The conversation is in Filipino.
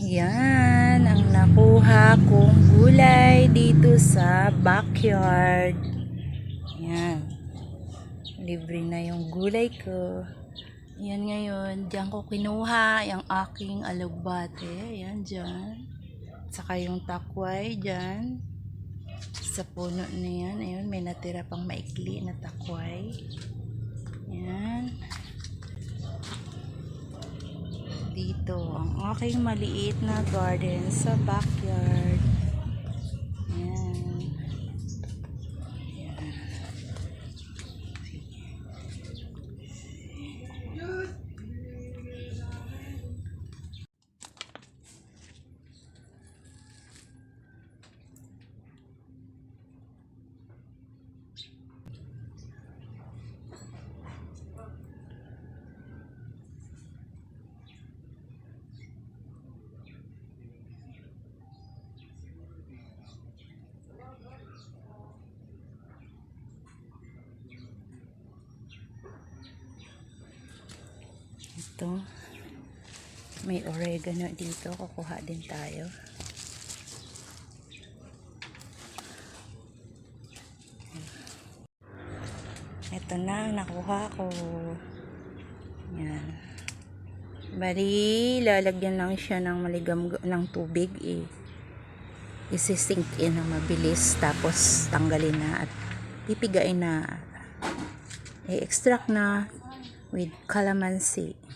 Yan ang nakuha kong gulay dito sa backyard. Yan. Libre na yung gulay ko. Yan ngayon, diyan ko kinuha yung aking alugbate. Yan dyan. Saka yung takway dyan. Sa puno na yan. Ayun, may natira pang maikli na takway. Yan. Dito ang aking maliit na garden sa backyard. Yan. Yan. Ito. May oregano dito. Kukuha din tayo. Ito na ang nakuha ko. Yan. Bali, lalagyan lang siya ng maligam ng tubig isi-sink in ng mabilis, tapos tanggalin na at pipigain na, i-extract na with calamansi.